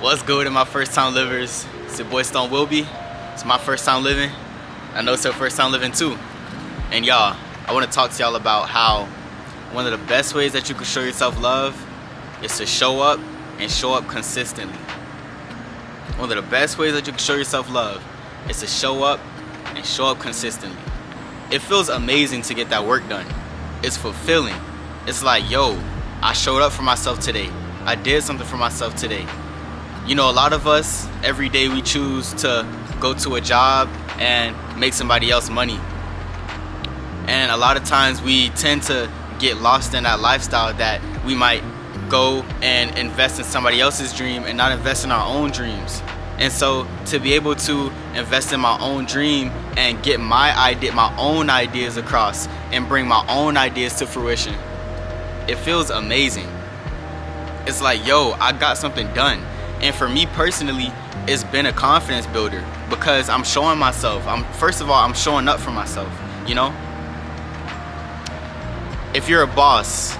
What's good with my first time livers? It's your boy Stone Wilby. It's my first time living. I know it's your first time living too. And y'all, I want to talk to y'all about how one of the best ways that you can show yourself love is to show up and show up consistently. One of the best ways that you can show yourself love is to show up and show up consistently. It feels amazing to get that work done. It's fulfilling. It's like, yo, I showed up for myself today. I did something for myself today. You know, a lot of us, every day we choose to go to a job and make somebody else money. And a lot of times we tend to get lost in that lifestyle that we might go and invest in somebody else's dream and not invest in our own dreams. And so to be able to invest in my own dream and get my own ideas across and bring my own ideas to fruition, it feels amazing. It's like, yo, I got something done. And for me personally, it's been a confidence builder because I'm showing myself. First of all, I'm showing up for myself, you know? If you're a boss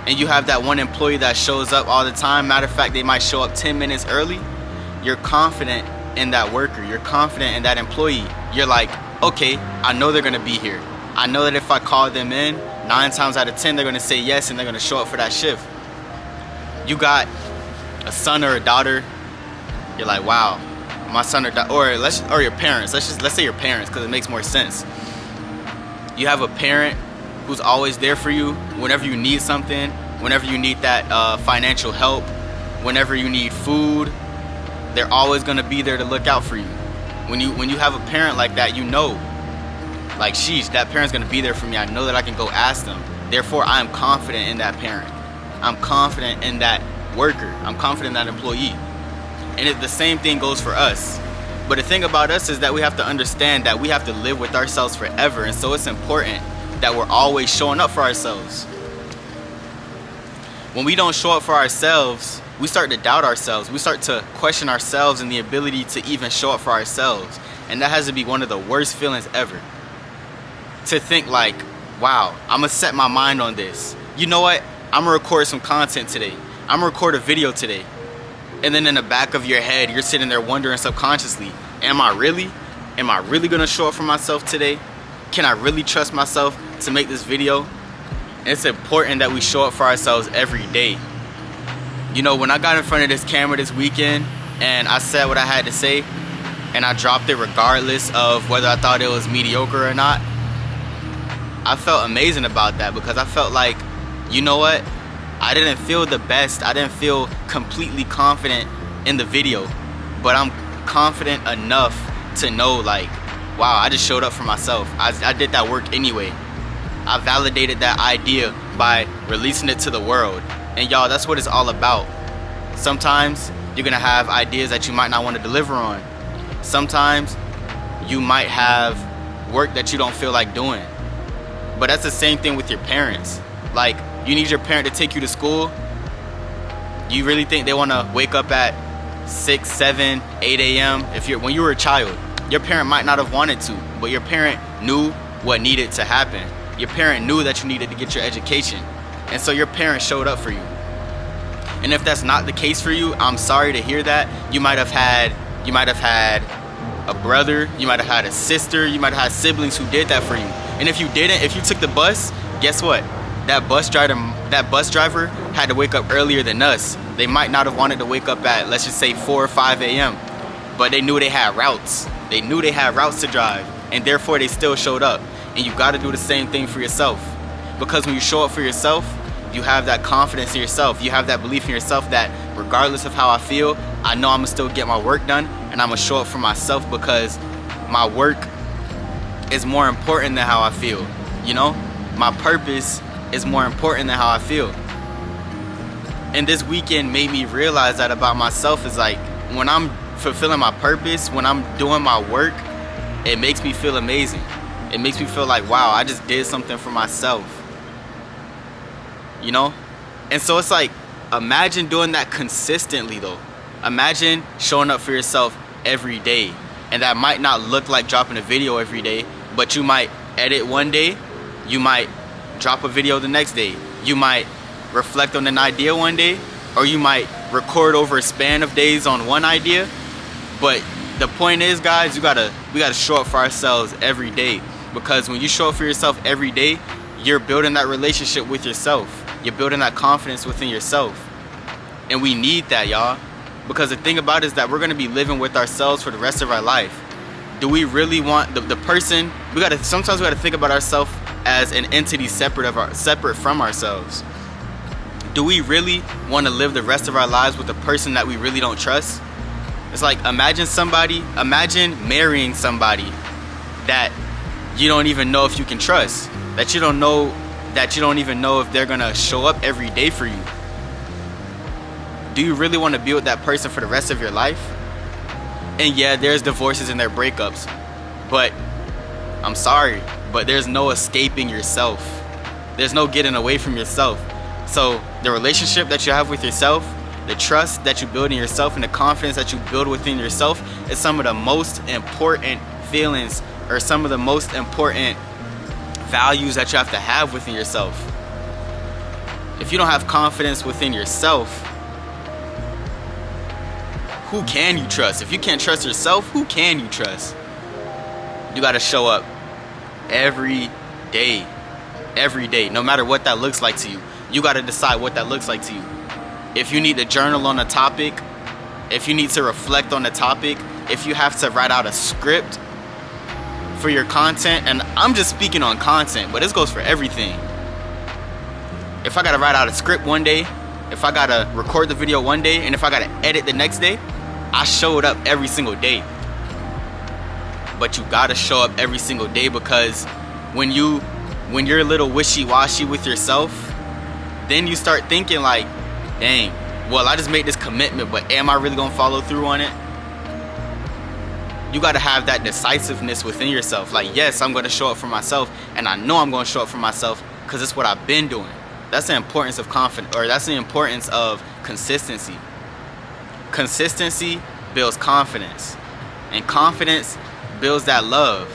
and you have that one employee that shows up all the time, matter of fact, they might show up 10 minutes early, you're confident in that worker. You're confident in that employee. You're like, okay, I know they're gonna be here. I know that if I call them in, 9 times out of 10, they're gonna say yes and they're gonna show up for that shift. You got a son or a daughter, you're like, wow, my son or daughter, or your parents. Let's say your parents, because it makes more sense. You have a parent who's always there for you whenever you need something, whenever you need that financial help, whenever you need food. They're always gonna be there to look out for you. When you have a parent like that, you know, like, sheesh, that parent's gonna be there for me. I know that I can go ask them. Therefore, I am confident in that parent. I'm confident in that worker. I'm confident in that employee. And the same thing goes for us. But the thing about us is that we have to understand that we have to live with ourselves forever. And so it's important that we're always showing up for ourselves. When we don't show up for ourselves, we start to doubt ourselves. We start to question ourselves and the ability to even show up for ourselves. And that has to be one of the worst feelings ever. To think like, wow, I'm gonna set my mind on this. You know what? I'm gonna record some content today. I'm gonna record a video today. And then in the back of your head, you're sitting there wondering subconsciously, am I really gonna show up for myself today? Can I really trust myself to make this video? And it's important that we show up for ourselves every day. You know, when I got in front of this camera this weekend and I said what I had to say and I dropped it regardless of whether I thought it was mediocre or not, I felt amazing about that because I felt like, you know what? I didn't feel the best. I didn't feel completely confident in the video, but I'm confident enough to know, like, wow, I just showed up for myself. I did that work anyway. I validated that idea by releasing it to the world. And y'all, that's what it's all about. Sometimes you're gonna have ideas that you might not want to deliver on. Sometimes you might have work that you don't feel like doing. But that's the same thing with your parents. Like, you need your parent to take you to school. You really think they want to wake up at 6, 7, 8 a.m.? When you were a child, your parent might not have wanted to, but your parent knew what needed to happen. Your parent knew that you needed to get your education. And so your parent showed up for you. And if that's not the case for you, I'm sorry to hear that. You might have had a brother, you might have had a sister, you might have had siblings who did that for you. And if you didn't, if you took the bus, guess what? That bus driver had to wake up earlier than us. They might not have wanted to wake up at, let's just say, 4 or 5 a.m. But they knew they had routes. They knew they had routes to drive. And therefore, they still showed up. And you got to do the same thing for yourself. Because when you show up for yourself, you have that confidence in yourself. You have that belief in yourself that regardless of how I feel, I know I'm going to still get my work done. And I'm going to show up for myself because my work is more important than how I feel. You know? My purpose is more important than how I feel. And this weekend made me realize that about myself. Is like, when I'm fulfilling my purpose, when I'm doing my work, it makes me feel amazing. It makes me feel like, wow, I just did something for myself. You know? And so it's like, imagine doing that consistently though. Imagine showing up for yourself every day. And that might not look like dropping a video every day, but you might edit one day, you might drop a video the next day, you might reflect on an idea one day, or you might record over a span of days on one idea. But the point is, guys, we gotta show up for ourselves every day, because when you show up for yourself every day, you're building that relationship with yourself. You're building that confidence within yourself. And we need that, y'all. Because the thing about it is that we're gonna be living with ourselves for the rest of our life. Do we really want the person? Sometimes we gotta think about ourselves as an entity separate from ourselves. Do we really want to live the rest of our lives with a person that we really don't trust? It's like, imagine marrying somebody that you don't even know if you can trust, that you don't even know if they're gonna show up every day for you. Do you really want to be with that person for the rest of your life? And yeah, there's divorces and there are breakups, but I'm sorry, but there's no escaping yourself. There's no getting away from yourself. So the relationship that you have with yourself, the trust that you build in yourself, and the confidence that you build within yourself is some of the most important feelings, or some of the most important values that you have to have within yourself. If you don't have confidence within yourself, who can you trust? If you can't trust yourself, who can you trust? You gotta show up every day, no matter what that looks like to you. You gotta decide what that looks like to you. If you need to journal on a topic, if you need to reflect on a topic, if you have to write out a script for your content, and I'm just speaking on content, but this goes for everything. If I gotta write out a script one day, if I gotta record the video one day, and if I gotta edit the next day, I showed up every single day. But you gotta show up every single day, because when you're a little wishy-washy with yourself, then you start thinking like, dang, well, I just made this commitment, but am I really gonna follow through on it? You gotta have that decisiveness within yourself. Like, yes, I'm gonna show up for myself, and I know I'm gonna show up for myself because it's what I've been doing. That's the importance of confidence, or that's the importance of consistency. Consistency builds confidence, and confidence builds that love.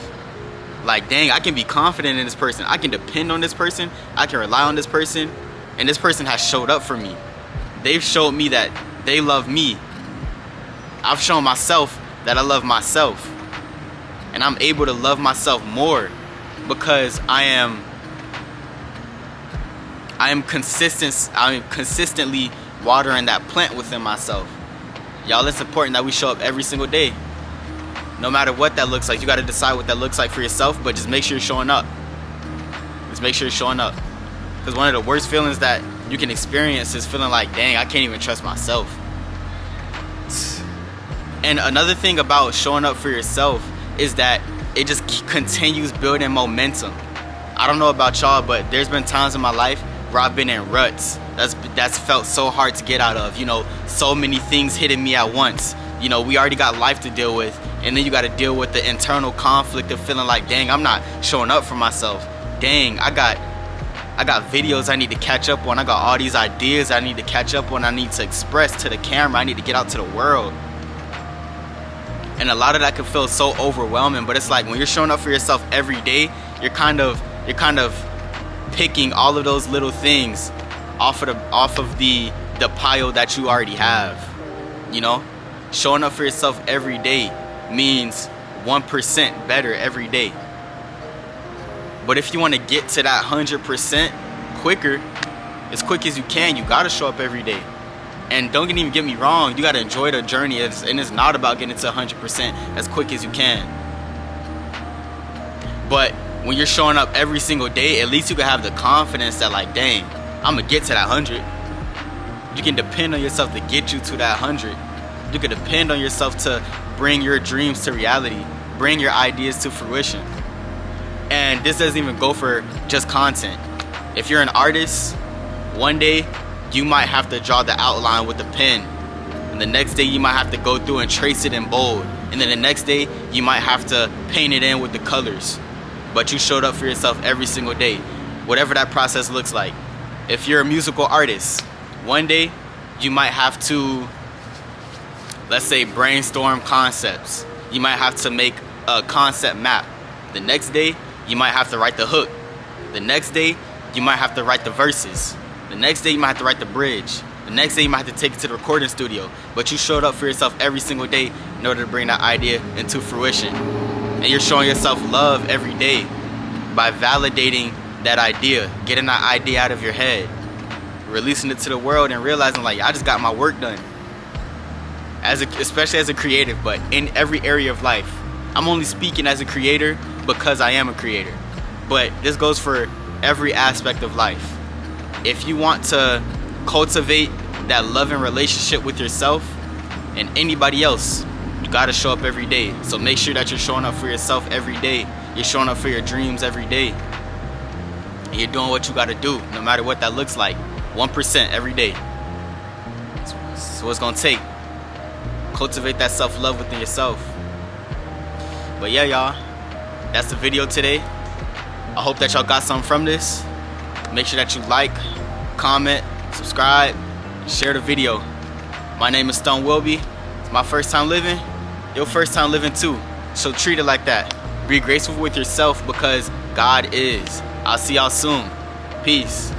Like, dang, I can be confident in this person. I can depend on this person. I can rely on this person, and this person has showed up for me. They've showed me that they love me. I've shown myself that I love myself, and I'm able to love myself more because I am consistently watering that plant within myself. Y'all, it's important that we show up every single day, no matter what that looks like. You got to decide what that looks like for yourself, but just make sure you're showing up. Just make sure you're showing up, because one of the worst feelings that you can experience is feeling like, dang, I can't even trust myself. And another thing about showing up for yourself is that it just continues building momentum. I don't know about y'all, but there's been times in my life where I've been in ruts that's felt so hard to get out of. You know, so many things hitting me at once. You know, we already got life to deal with, and then you got to deal with the internal conflict of feeling like, dang, I'm not showing up for myself. Dang, I got videos I need to catch up on. I got all these ideas I need to catch up on. I need to express to the camera. I need to get out to the world. And a lot of that can feel so overwhelming, but it's like when you're showing up for yourself every day, you're kind of picking all of those little things off of the pile that you already have. You know, showing up for yourself every day means 1% better every day. But if you want to get to that 100% quicker, as quick as you can, you gotta show up every day. And don't even get me wrong, you gotta enjoy the journey, and it's not about getting to 100% as quick as you can. But when you're showing up every single day, at least you can have the confidence that, like, dang, I'm gonna get to that 100. You can depend on yourself to get you to that 100. You can depend on yourself to bring your dreams to reality, bring your ideas to fruition. And this doesn't even go for just content. If you're an artist, one day you might have to draw the outline with a pen, and the next day you might have to go through and trace it in bold, and then the next day you might have to paint it in with the colors. But you showed up for yourself every single day, whatever that process looks like. If you're a musical artist, one day you might have to, let's say, brainstorm concepts. You might have to make a concept map. The next day you might have to write the hook. The next day you might have to write the verses. The next day you might have to write the bridge. The next day you might have to take it to the recording studio, but you showed up for yourself every single day in order to bring that idea into fruition. And you're showing yourself love every day by validating that idea, getting that idea out of your head, releasing it to the world, and realizing like, I just got my work done. Especially as a creative, but in every area of life. I'm only speaking as a creator because I am a creator, but this goes for every aspect of life. If you want to cultivate that loving relationship with yourself and anybody else, you gotta show up every day. So make sure that you're showing up for yourself every day. You're showing up for your dreams every day. And you're doing what you gotta do, no matter what that looks like. 1% every day. That's what it's gonna take. Cultivate that self-love within yourself. But yeah, y'all, that's the video today. I hope that y'all got something from this. Make sure that you like, comment, subscribe, share the video. My name is Stone Wilby. It's my first time living. Your first time living too. So treat it like that. Be graceful with yourself because God is. I'll see y'all soon. Peace.